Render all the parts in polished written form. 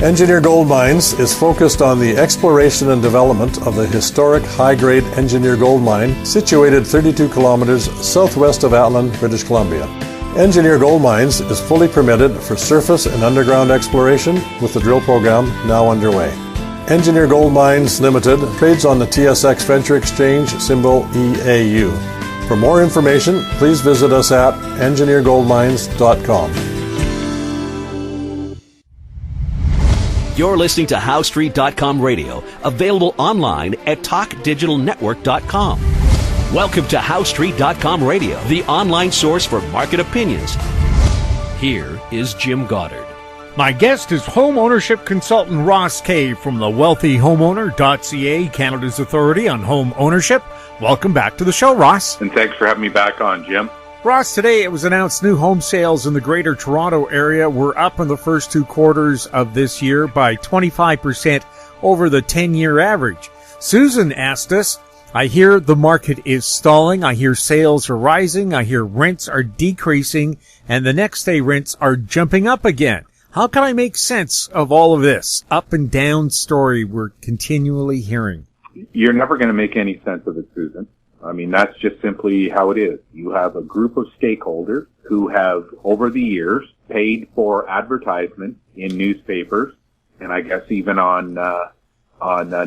Engineer Gold Mines is focused on the exploration and development of the historic high-grade Engineer Gold Mine situated 32 kilometers southwest of Atlan, British Columbia. Engineer Gold Mines is fully permitted for surface and underground exploration with the drill program now underway. Engineer Gold Mines Limited trades on the TSX Venture Exchange, symbol EAU. For more information, please visit us at engineergoldmines.com. You're listening to HowStreet.com radio, available online at TalkDigitalNetwork.com. Welcome to HowStreet.com radio, the online source for market opinions. Here is Jim Goddard. My guest is home ownership consultant Ross Kay from the wealthyhomeowner.ca, Canada's authority on home ownership. Welcome back to the show, Ross. And thanks for having me back on, Jim. Ross, today it was announced new home sales in the Greater Toronto area were up in the first 2 quarters of this year by 25% over the 10-year average. Susan asked us, I hear the market is stalling, I hear sales are rising, I hear rents are decreasing, and the next day rents are jumping up again. How can I make sense of all of this up and down story we're continually hearing? You're never going to make any sense of it, Susan. I mean, that's just simply how it is. You have a group of stakeholders who have, over the years, paid for advertisement in newspapers, and I guess even on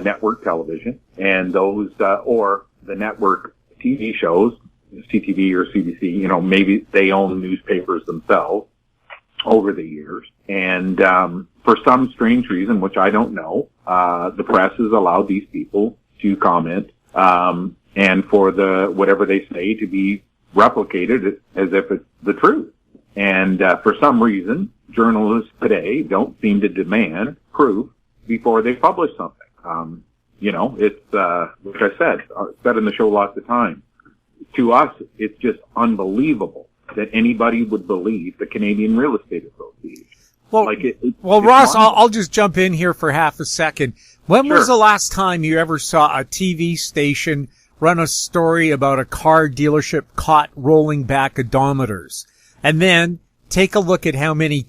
network television, and those, or the network TV shows, CTV or CBC, you know, maybe they own newspapers themselves over the years. And for some strange reason, which I don't know, the press has allowed these people to comment, and for the whatever they say to be replicated as if it's the truth. And for some reason, journalists today don't seem to demand proof before they publish something. You know, it's like I said in the show lots of times. To us, it's just unbelievable that anybody would believe the Canadian Real Estate Association. Well, Ross, I'll just jump in here for half a second. When was the last time you ever saw a TV station run a story about a car dealership caught rolling back odometers? And then take a look at how many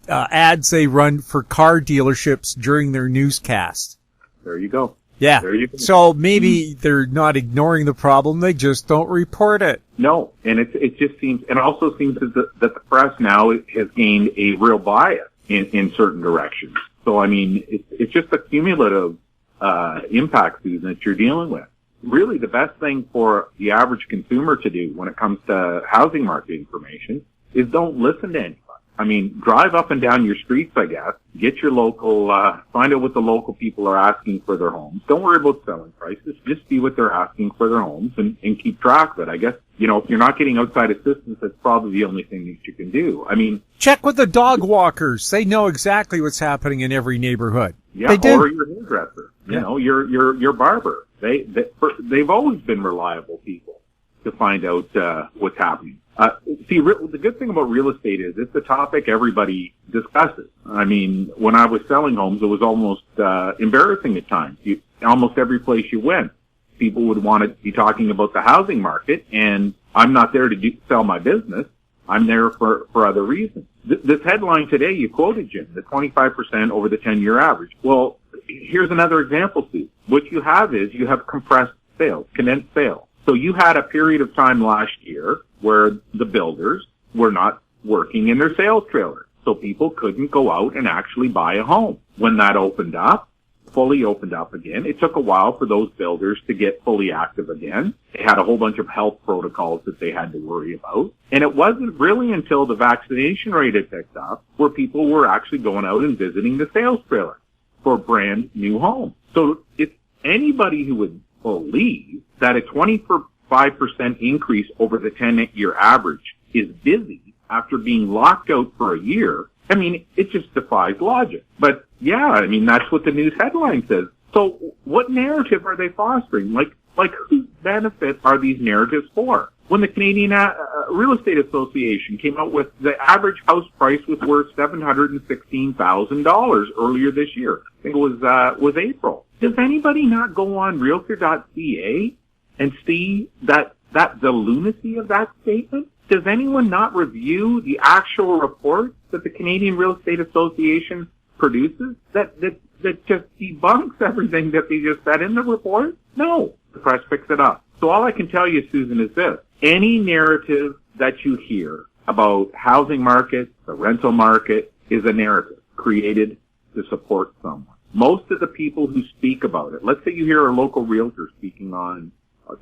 ads they run for car dealerships during their newscast. There you go. Yeah. There you go. So maybe they're not ignoring the problem, they just don't report it. No, and it just seems, and also seems that the press now has gained a real bias in certain directions. So I mean, it's just a cumulative impact, Susan, that you're dealing with. Really, the best thing for the average consumer to do when it comes to housing market information is don't listen to anybody. I mean, drive up and down your streets, I guess. Get your local, find out what the local people are asking for their homes. Don't worry about selling prices. Just see what they're asking for their homes and keep track of it. I guess, you know, if you're not getting outside assistance, that's probably the only thing that you can do. I mean, check with the dog walkers. They know exactly what's happening in every neighborhood. Yeah, they do. Or your hairdresser. You know, your barber. They've always been reliable people to find out what's happening. The good thing about real estate is it's a topic everybody discusses. I mean, when I was selling homes, it was almost embarrassing at times. Almost every place you went, people would want to be talking about the housing market, and I'm not there to sell my business. I'm there for other reasons. This headline today, you quoted, Jim, the 25% over the 10-year average. Well, here's another example, Steve. What you have is you have compressed sales, condensed sales. So you had a period of time last year where the builders were not working in their sales trailers. So people couldn't go out and actually buy a home. When that opened up, fully opened up again, it took a while for those builders to get fully active again. They had a whole bunch of health protocols that they had to worry about. And it wasn't really until the vaccination rate had picked up where people were actually going out and visiting the sales trailer for brand new homes. So it's anybody who would believe that a 25% increase over the 10-year average is busy after being locked out for a year. I mean, it just defies logic. But yeah, I mean, that's what the news headline says. So what narrative are they fostering? Like whose benefit are these narratives for? When the Canadian Real Estate Association came out with the average house price was worth $716,000 earlier this year. I think it was April. Does anybody not go on realtor.ca and see that the lunacy of that statement? Does anyone not review the actual reports that the Canadian Real Estate Association produces that just debunks everything that they just said in the report? No. The press picks it up. So all I can tell you, Susan, is this. Any narrative that you hear about housing market, the rental market, is a narrative created to support someone. Most of the people who speak about it, let's say you hear a local realtor speaking on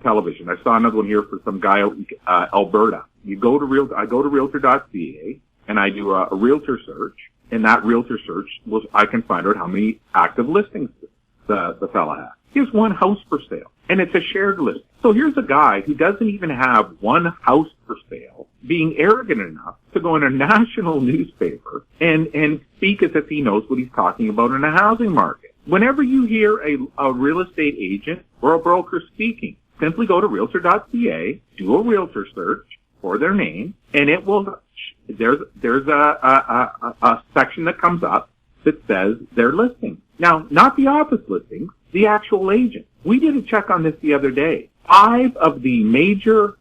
television. I saw another one here for some guy out in Alberta. I go to realtor.ca and I do a realtor search, and that realtor search I can find out how many active listings the fella has. He has one house for sale, and it's a shared list. So here's a guy who doesn't even have one house for sale, being arrogant enough to go in a national newspaper and speak as if he knows what he's talking about in a housing market. Whenever you hear a real estate agent or a broker speaking, simply go to realtor.ca, do a realtor search for their name, and it will, there's a section that comes up that says their listing. Now, not the office listings, the actual agent. We did a check on this the other day. 5 of the major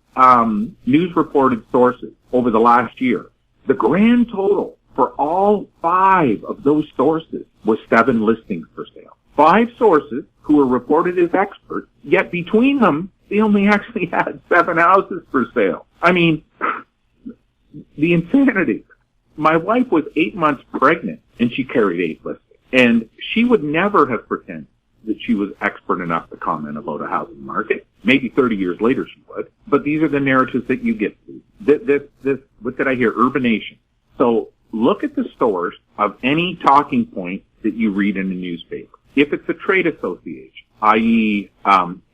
news reported sources over the last year, the grand total for all 5 of those sources was 7 listings for sale. 5 sources who were reported as experts, yet between them, they only actually had 7 houses for sale. I mean, the insanity. My wife was 8 months pregnant, and she carried 8 listings. And she would never have pretended that she was expert enough to comment about a housing market. Maybe 30 years later she would. But these are the narratives that you get to. This, what did I hear? Urbanation. So look at the source of any talking point that you read in a newspaper. If it's a trade association, i.e.,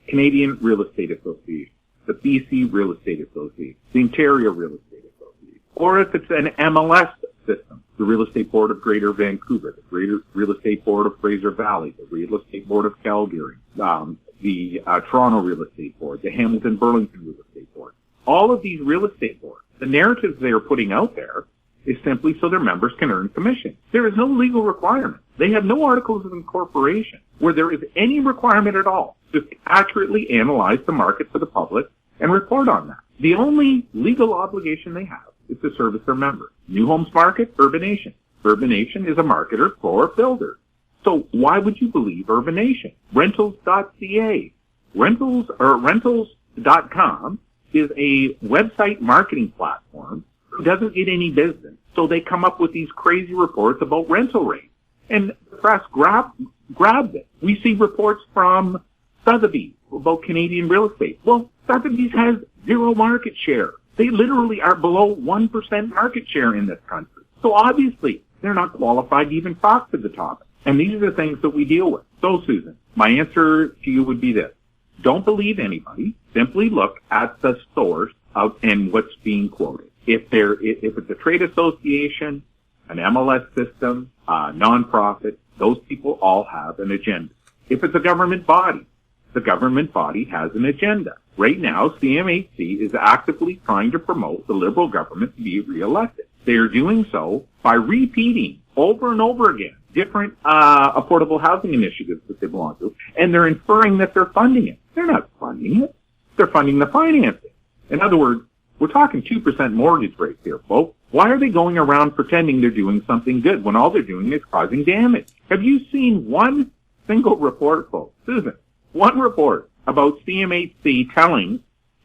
Canadian Real Estate Association, the BC Real Estate Association, the Ontario Real Estate Association, or if it's an MLS system, the Real Estate Board of Greater Vancouver, the Real Estate Board of Fraser Valley, the Real Estate Board of Calgary, the Toronto Real Estate Board, the Hamilton Burlington Real Estate Board. All of these real estate boards, the narratives they are putting out there is simply so their members can earn commission. There is no legal requirement. They have no articles of incorporation where there is any requirement at all to accurately analyze the market for the public and report on that. The only legal obligation they have is to service their members. New homes market, Urbanation. Urbanation is a marketer for builders. So why would you believe Urbanation? Rentals.ca. Rentals.com is a website marketing platform who doesn't get any business. So they come up with these crazy reports about rental rates. And the press grabbed it. We see reports from Sotheby's about Canadian real estate. Well, Sotheby's has 0 market share. They literally are below 1% market share in this country. So obviously, they're not qualified to even talk to the topic. And these are the things that we deal with. So, Susan, my answer to you would be this. Don't believe anybody. Simply look at the source of and what's being quoted. If it's a trade association, an MLS system, a nonprofit, those people all have an agenda. If it's a government body, the government body has an agenda. Right now, CMHC is actively trying to promote the Liberal government to be reelected. They are doing so by repeating over and over again different affordable housing initiatives that they belong to, and they're inferring that they're funding it. They're not funding it. They're funding the financing. In other words, we're talking 2% mortgage rates here, folks. Why are they going around pretending they're doing something good when all they're doing is causing damage? Have you seen one single report, folks? Susan, one report about CMHC telling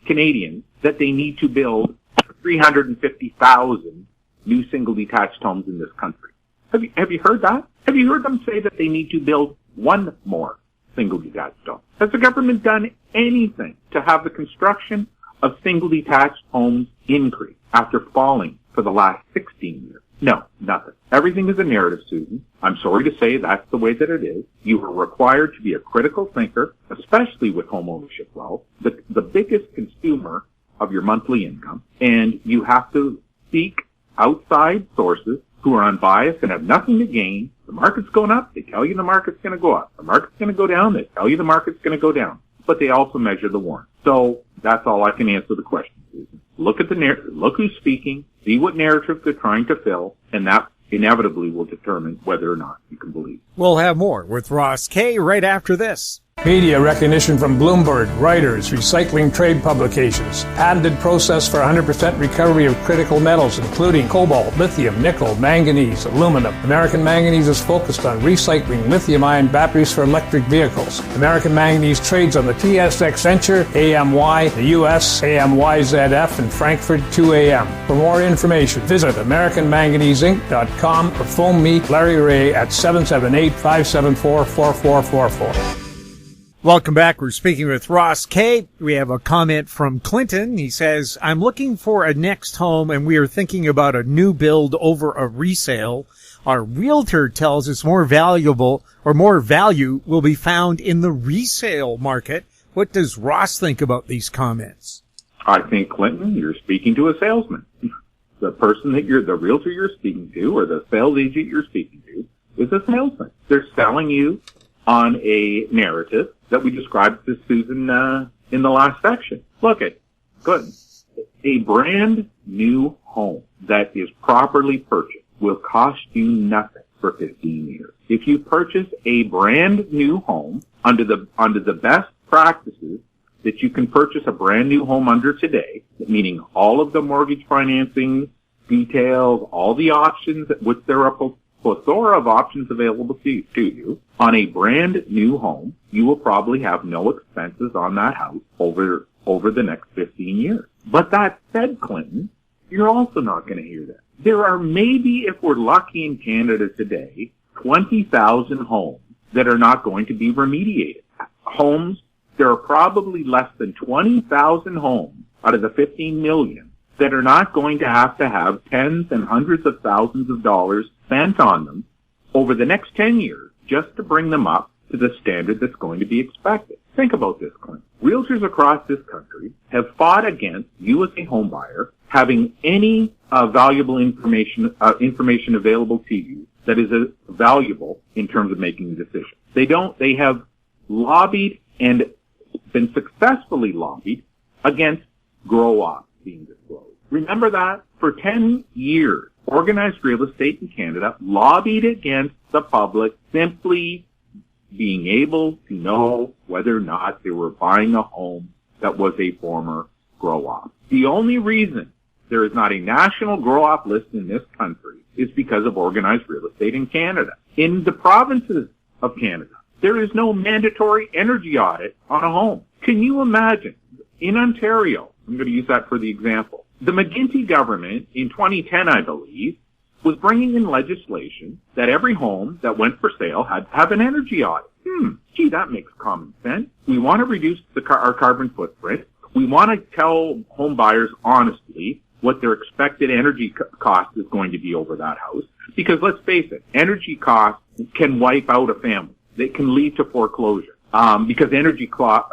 Canadians that they need to build 350,000 new single-detached homes in this country? Have you heard that? Have you heard them say that they need to build 1 more single-detached home? Has the government done anything to have the construction of single-detached homes increase after falling for the last 16 years? No, nothing. Everything is a narrative, Susan. I'm sorry to say that's the way that it is. You are required to be a critical thinker, especially with home ownership wealth, the biggest consumer of your monthly income, and you have to seek outside sources who are unbiased and have nothing to gain. The market's going up, they tell you the market's going to go up. The market's going to go down, they tell you the market's going to go down. But they also measure the warrant. So that's all I can answer the question, Susan. Look at look who's speaking, see what narrative they're trying to fill, and that inevitably will determine whether or not you can believe. We'll have more with Ross Kay right after this. Media recognition from Bloomberg, Reuters, recycling trade publications. Patented process for 100% recovery of critical metals, including cobalt, lithium, nickel, manganese, aluminum. American Manganese is focused on recycling lithium-ion batteries for electric vehicles. American Manganese trades on the TSX Venture, AMY, the US, AMYZF, and Frankfurt 2AM. For more information, visit AmericanManganeseInc.com or phone me, Larry Ray, at 778-574-4444. Welcome back. We're speaking with Ross Kay. We have a comment from Clinton. He says, I'm looking for a next home and we are thinking about a new build over a resale. Our realtor tells us more valuable or more value will be found in the resale market. What does Ross think about these comments? I think, Clinton, you're speaking to a salesman. The person the realtor you're speaking to or the sales agent you're speaking to is a salesman. They're selling you on a narrative that we described to Susan in the last section. Look at, good. A brand new home that is properly purchased will cost you nothing for 15 years. If you purchase a brand new home under the best practices that you can purchase a brand new home under today, meaning all of the mortgage financing details, all the options, which there are a plethora of options available to you, on a brand new home, you will probably have no expenses on that house over the next 15 years. But that said, Clinton, you're also not going to hear that. There are maybe, if we're lucky in Canada today, 20,000 homes that are not going to be remediated. There are probably less than 20,000 homes out of the 15 million that are not going to have tens and hundreds of thousands of dollars spent on them over the next 10 years just to bring them up to the standard that's going to be expected. Think about this, Clint. Realtors across this country have fought against you as a home buyer having any valuable information available to you that is valuable in terms of making a decision. They have lobbied and been successfully lobbied against grow-ops being disclosed. Remember that? For 10 years, organized real estate in Canada lobbied against the public simply being able to know whether or not they were buying a home that was a former grow-op. The only reason there is not a national grow-op list in this country is because of organized real estate in Canada. In the provinces of Canada, there is no mandatory energy audit on a home. Can you imagine? In Ontario, I'm going to use that for the example, the McGuinty government in 2010, I believe, was bringing in legislation that every home that went for sale had to have an energy audit. Gee, that makes common sense. We want to reduce our carbon footprint. We want to tell home buyers honestly what their expected energy cost is going to be over that house. Because let's face it, energy costs can wipe out a family. They can lead to foreclosure because energy costs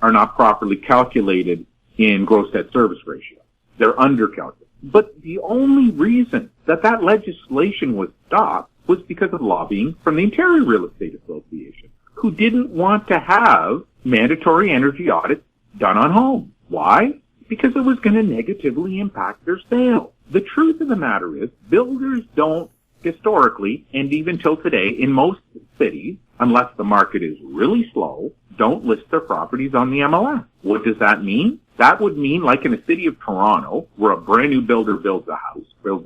are not properly calculated in gross debt service ratio. They're undercalculated. But the only reason that legislation was stopped was because of lobbying from the Ontario Real Estate Association, who didn't want to have mandatory energy audits done on homes. Why? Because it was going to negatively impact their sales. The truth of the matter is, builders don't historically, and even till today, in most cities, unless the market is really slow, don't list their properties on the MLS. What does that mean? That would mean, like in the city of Toronto, where a brand new builder builds a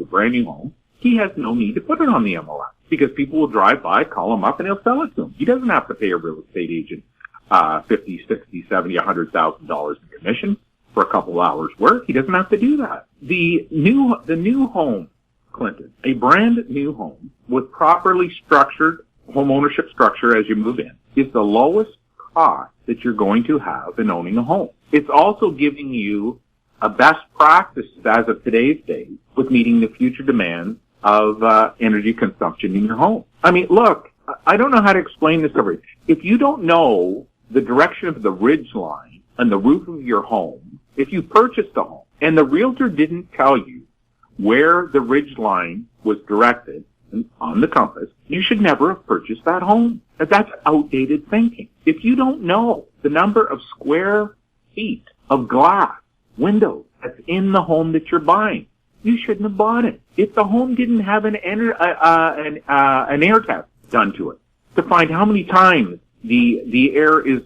brand new home, he has no need to put it on the MLS because people will drive by, call him up, and he'll sell it to him. He doesn't have to pay a real estate agent $50, $60, $70, $100,000 in commission for a couple hours work. He doesn't have to do that. The new home, Clinton, a brand new home with properly structured home ownership structure as you move in, is the lowest cost that you're going to have in owning a home. It's also giving you a best practice as of today's date with meeting the future demands of energy consumption in your home. I mean, look, I don't know how to explain this over. If you don't know the direction of the ridge line on the roof of your home, if you purchased a home and the realtor didn't tell you where the ridge line was directed on the compass, you should never have purchased that home. That's outdated thinking. If you don't know the number of square feet of glass, windows that's in the home that you're buying, you shouldn't have bought it. If the home didn't have an air test done to it to find how many times The air is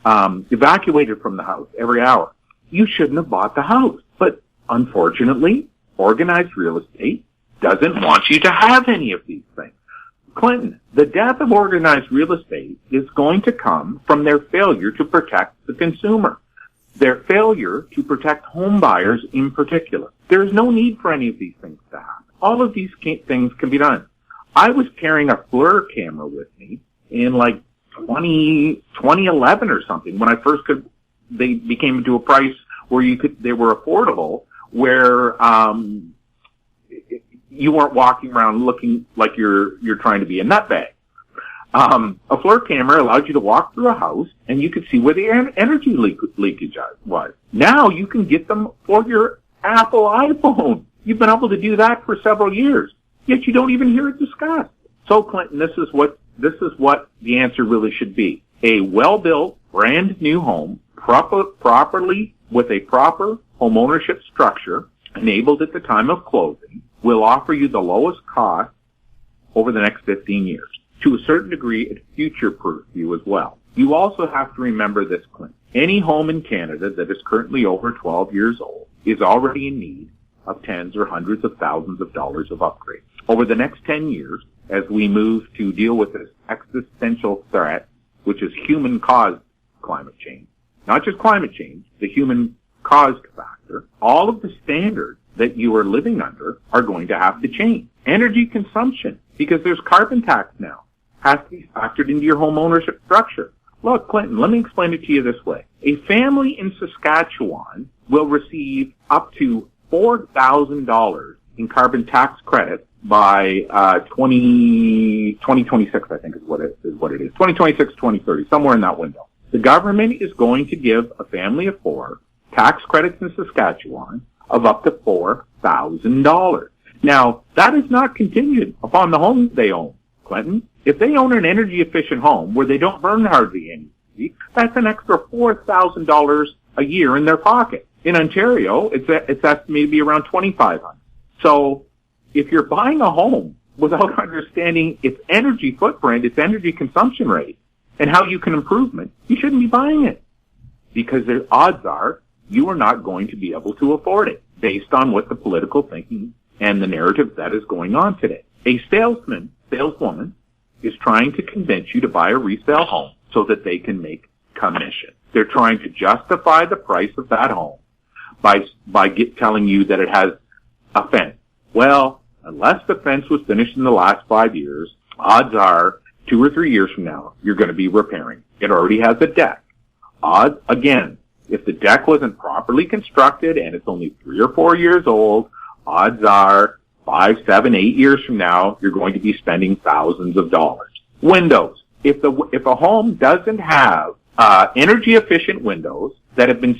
evacuated from the house every hour. You shouldn't have bought the house. But unfortunately, organized real estate doesn't want you to have any of these things. Clinton, the death of organized real estate is going to come from their failure to protect the consumer, their failure to protect home buyers in particular. There is no need for any of these things to happen. All of these things can be done. I was carrying a FLIR camera with me in like 2011 or something when I first they became to a price where they were affordable, where you weren't walking around looking like you're trying to be a nutbag. A FLIR camera allowed you to walk through a house and you could see where the energy leakage was. Now you can get them for your Apple iPhone. You've been able to do that for several years, yet you don't even hear it discussed. So Clinton, this is what the answer really should be. A well-built, brand new home, properly with a proper home ownership structure, enabled at the time of closing, will offer you the lowest cost over the next 15 years. To a certain degree, it future-proofs you as well. You also have to remember this, Clinton. Any home in Canada that is currently over 12 years old is already in need of tens or hundreds of thousands of dollars of upgrades. Over the next 10 years, as we move to deal with this existential threat, which is human-caused climate change, not just climate change, the human-caused factor, all of the standards that you are living under are going to have to change. Energy consumption, because there's carbon tax now, has to be factored into your home ownership structure. Look, Clinton, let me explain it to you this way. A family in Saskatchewan will receive up to $4,000 in carbon tax credits by 2026, I think is what it is. 2026, 2030, somewhere in that window. The government is going to give a family of four tax credits in Saskatchewan of up to $4,000. Now, that is not contingent upon the home they own, Clinton. If they own an energy-efficient home where they don't burn hardly any energy, that's an extra $4,000 a year in their pocket. In Ontario, it's estimated to be around $2,500. So, if you're buying a home without understanding its energy footprint, its energy consumption rate, and how you can improve it, you shouldn't be buying it. Because the odds are you are not going to be able to afford it based on what the political thinking and the narrative that is going on today. A saleswoman is trying to convince you to buy a resale home so that they can make commission. They're trying to justify the price of that home by telling you that it has a fence. Well, unless the fence was finished in the last 5 years, odds are 2 or 3 years from now, you're going to be repairing. It already has a deck. Odds, again, if the deck wasn't properly constructed and it's only 3 or 4 years old, odds are 5, 7, 8 years from now, you're going to be spending thousands of dollars. Windows. If a home doesn't have energy efficient windows that have been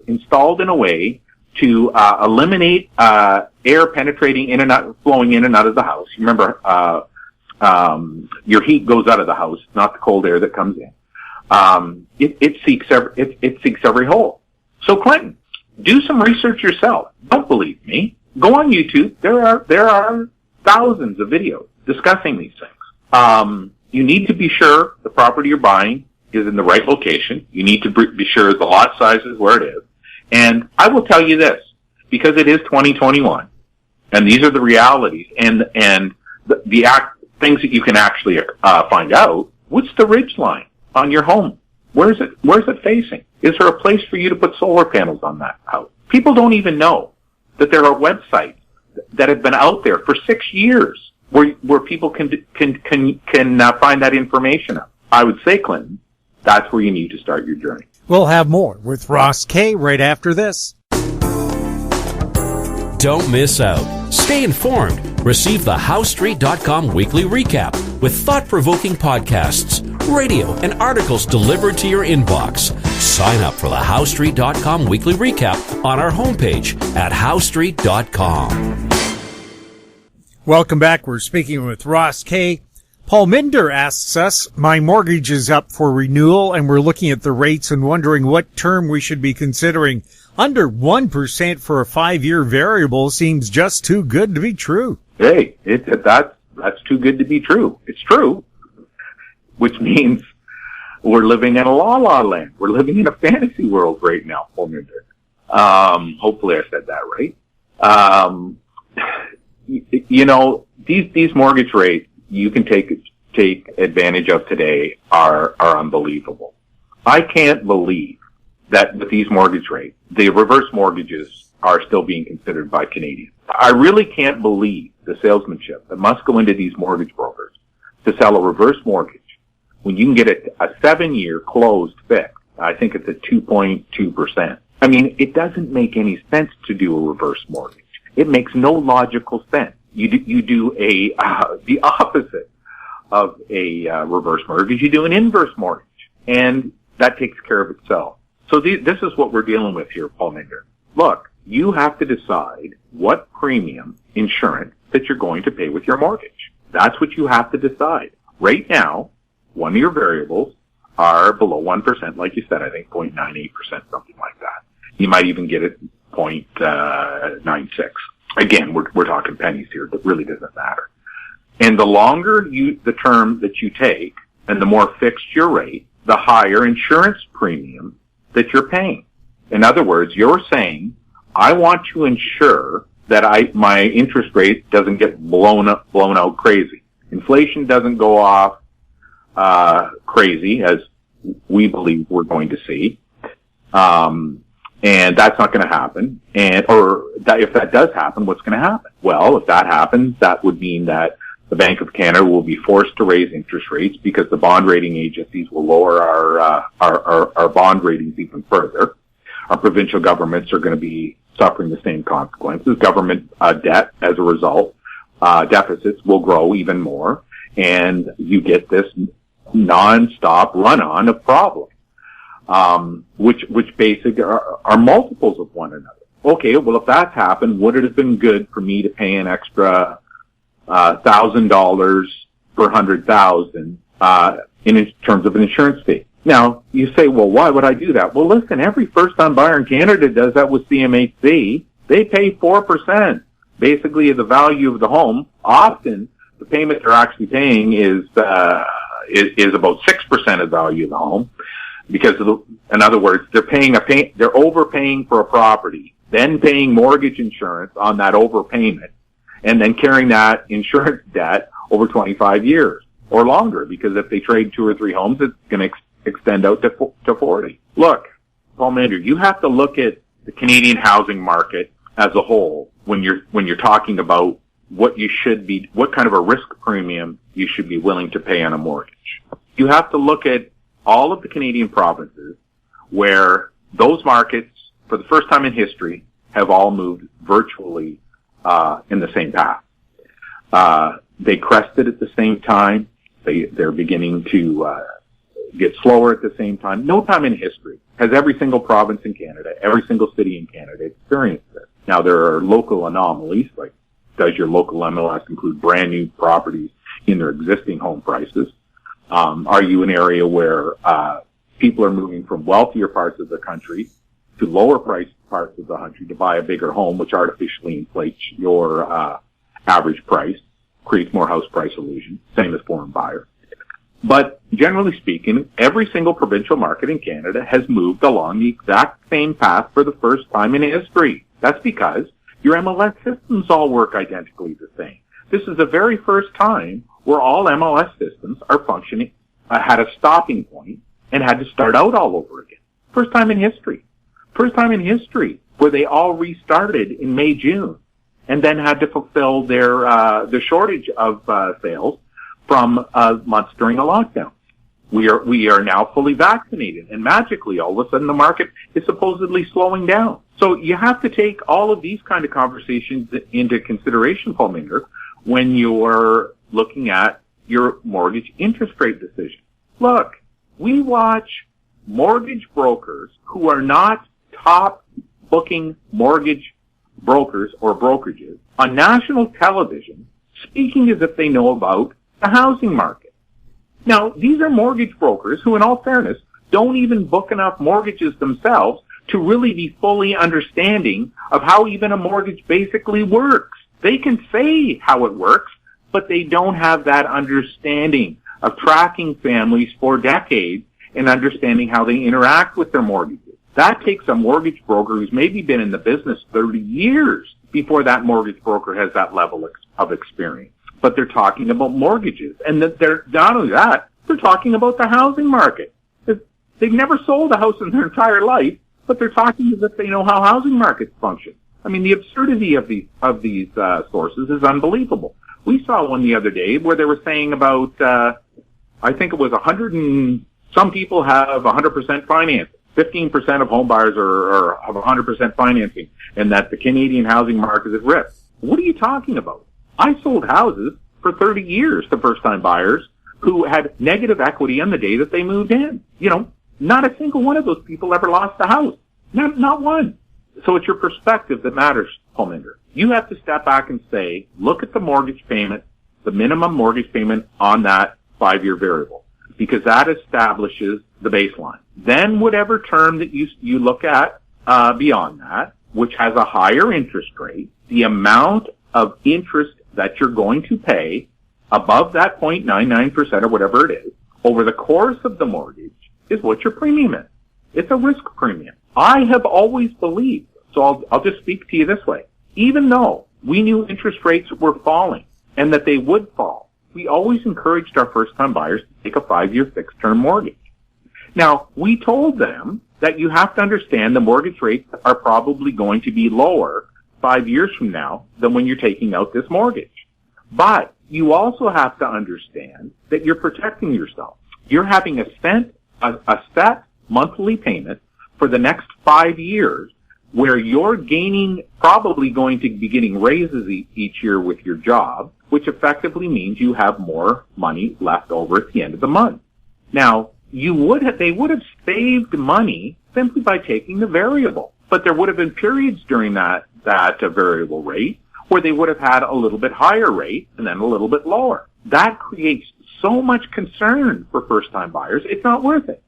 installed in a way to eliminate air penetrating in and out, flowing in and out of the house. You remember your heat goes out of the house, not the cold air that comes in. It seeks every hole. So Clinton, do some research yourself. Don't believe me. Go on YouTube. There are thousands of videos discussing these things. You need to be sure the property you're buying is in the right location. You need to be sure the lot size is where it is. And I will tell you this, because it is 2021, and these are the realities and the things that you can actually find out. What's the ridge line on your home? Where's it facing? Is there a place for you to put solar panels on that house? People don't even know that there are websites that have been out there for 6 years where people can find that information out. I would say, Clinton, that's where you need to start your journey. We'll have more with Ross Kay right after this. Don't miss out. Stay informed. Receive the HowStreet.com weekly recap with thought-provoking podcasts, radio, and articles delivered to your inbox. Sign up for the HowStreet.com weekly recap on our homepage at HowStreet.com. Welcome back. We're speaking with Ross Kay. Paul Minder asks us, my mortgage is up for renewal and we're looking at the rates and wondering what term we should be considering. Under 1% for a 5-year variable seems just too good to be true. Hey, that's too good to be true. It's true. which means we're living in a la-la land. We're living in a fantasy world right now, Paulminder. Hopefully I said that right. These mortgage rates you can take advantage of today are unbelievable. I can't believe that with these mortgage rates, the reverse mortgages are still being considered by Canadians. I really can't believe the salesmanship that must go into these mortgage brokers to sell a reverse mortgage when you can get a 7-year closed fix. I think it's at 2.2%. I mean, it doesn't make any sense to do a reverse mortgage. It makes no logical sense. You do the opposite of a reverse mortgage. You do an inverse mortgage, and that takes care of itself. So this is what we're dealing with here, Paul Minder. Look, you have to decide what premium insurance that you're going to pay with your mortgage. That's what you have to decide. Right now, one of your variables are below 1%, like you said, I think 0.98%, something like that. You might even get it 0.96. Again, we're talking pennies here. It really doesn't matter. And the longer the term that you take and the more fixed your rate, the higher insurance premium that you're paying. In other words, you're saying, I want to ensure that my interest rate doesn't get blown out crazy. Inflation doesn't go off crazy, as we believe we're going to see. And that's not going to happen. If that does happen, what's going to happen? Well, if that happens, that would mean that the Bank of Canada will be forced to raise interest rates because the bond rating agencies will lower our bond ratings even further. Our provincial governments are going to be suffering the same consequences. Government debt, as a result, deficits will grow even more, and you get this non-stop run-on of problems, which basically are multiples of one another. Okay, well, if that's happened, would it have been good for me to pay an extra $1,000 per 100,000 in terms of an insurance fee? Now, you say, well, why would I do that? Well, listen, every first-time buyer in Canada does that with CMHC. They pay 4%, basically, of the value of the home. Often, the payment they're actually paying is about 6% of the value of the home, because in other words, they're overpaying for a property, then paying mortgage insurance on that overpayment, and then carrying that insurance debt over 25 years or longer, because if they trade 2 or 3 homes, it's going to extend out to 40. Look, Paul Minder, you have to look at the Canadian housing market as a whole when you're talking about what kind of a risk premium you should be willing to pay on a mortgage. You have to look at all of the Canadian provinces where those markets, for the first time in history, have all moved virtually in the same path. They crested at the same time. They're beginning to get slower at the same time. No time in history has every single province in Canada, every single city in Canada experienced this. Now, there are local anomalies, like does your local MLS include brand new properties in their existing home prices? Are you an area where people are moving from wealthier parts of the country to lower priced parts of the country to buy a bigger home, which artificially inflates your average price, creates more house price illusion, same as foreign buyers. But generally speaking, every single provincial market in Canada has moved along the exact same path for the first time in history. That's because your MLS systems all work identically the same. This is the very first time where all MLS systems are functioning, had a stopping point and had to start out all over again. First time in history. First time in history where they all restarted in May, June, and then had to fulfill their shortage of sales from months during a lockdown. We are now fully vaccinated, and magically, all of a sudden, the market is supposedly slowing down. So you have to take all of these kind of conversations into consideration, Paul Minder, when you're looking at your mortgage interest rate decision. Look, we watch mortgage brokers who are not top booking mortgage brokers or brokerages on national television speaking as if they know about the housing market. Now, these are mortgage brokers who, in all fairness, don't even book enough mortgages themselves to really be fully understanding of how even a mortgage basically works. They can say how it works, but they don't have that understanding of tracking families for decades and understanding how they interact with their mortgages. That takes a mortgage broker who's maybe been in the business 30 years before that mortgage broker has that level of experience. But they're talking about mortgages. And that they're not only that, they're talking about the housing market. They've never sold a house in their entire life, but they're talking as if they know how housing markets function. I mean, the absurdity of these sources is unbelievable. We saw one the other day where they were saying about, I think it was 100 and some people have 100% financing. 15% of home buyers have 100% financing, and that the Canadian housing market is at risk. What are you talking about? I sold houses for 30 years to first-time buyers who had negative equity on the day that they moved in. You know, not a single one of those people ever lost a house. Not one. So it's your perspective that matters, homemaker. You have to step back and say, look at the mortgage payment, the minimum mortgage payment on that 5-year variable, because that establishes the baseline. Then whatever term that you look at beyond that, which has a higher interest rate, the amount of interest that you're going to pay above that 0.99% or whatever it is over the course of the mortgage is what your premium is. It's a risk premium. I have always believed, so I'll just speak to you this way. Even though we knew interest rates were falling and that they would fall, we always encouraged our first-time buyers to take a 5-year fixed-term mortgage. Now, we told them that you have to understand the mortgage rates are probably going to be lower 5 years from now than when you're taking out this mortgage. But you also have to understand that you're protecting yourself. You're having a set monthly payment for the next 5 years where you're probably going to be getting raises each year with your job, which effectively means you have more money left over at the end of the month. Now, they would have saved money simply by taking the variable, but there would have been periods during that variable rate where they would have had a little bit higher rate and then a little bit lower. That creates so much concern for first-time buyers, it's not worth it.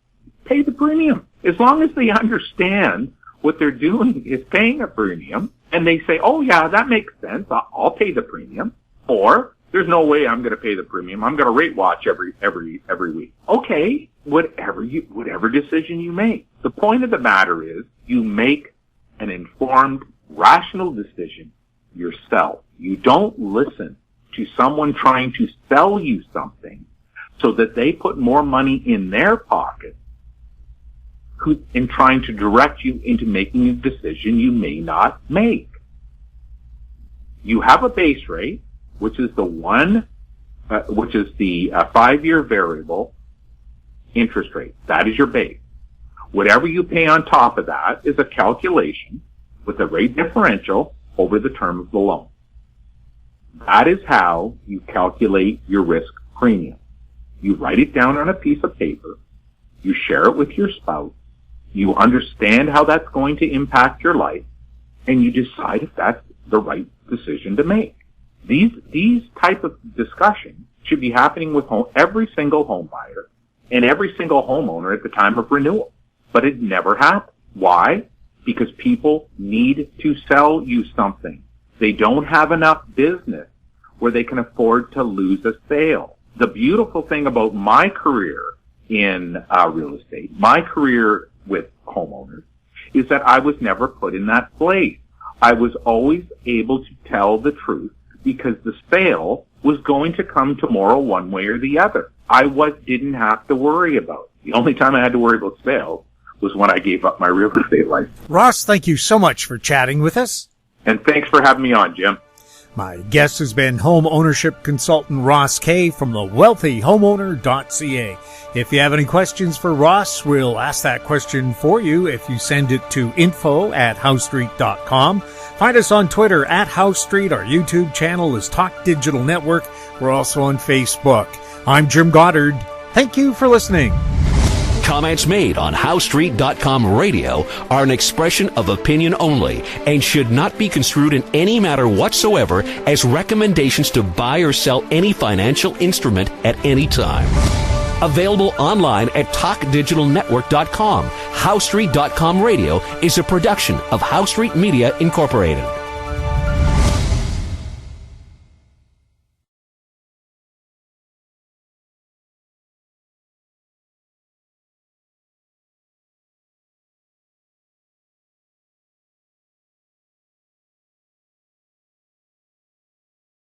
Pay the premium. As long as they understand what they're doing is paying a premium, and they say, oh yeah, that makes sense, I'll pay the premium, or there's no way I'm going to pay the premium, I'm going to rate watch every week. Okay, whatever decision you make. The point of the matter is you make an informed, rational decision yourself. You don't listen to someone trying to sell you something so that they put more money in their pocket in trying to direct you into making a decision you may not make. You have a base rate, which is the 5-year variable interest rate. That is your base. Whatever you pay on top of that is a calculation with a rate differential over the term of the loan. That is how you calculate your risk premium. You write it down on a piece of paper. You share it with your spouse. You understand how that's going to impact your life, and you decide if that's the right decision to make. These type of discussions should be happening with every single home buyer and every single homeowner at the time of renewal. But it never happens. Why? Because people need to sell you something. They don't have enough business where they can afford to lose a sale. The beautiful thing about my career in real estate, my career with homeowners, is that I was never put in that place. I was always able to tell the truth because the sale was going to come tomorrow one way or the other. I didn't have to worry about it. The only time I had to worry about sales was when I gave up my real estate license. Ross, thank you so much for chatting with us. And thanks for having me on, Jim. My guest has been home ownership consultant Ross Kay from the wealthyhomeowner.ca. If you have any questions for Ross, we'll ask that question for you if you send it to info@housestreet.com. Find us on Twitter @HouseStreet. Our YouTube channel is Talk Digital Network. We're also on Facebook. I'm Jim Goddard. Thank you for listening. Comments made on HouseStreet.com radio are an expression of opinion only and should not be construed in any matter whatsoever as recommendations to buy or sell any financial instrument at any time. Available online at TalkDigitalNetwork.com. HouseStreet.com radio is a production of House Street Media Incorporated.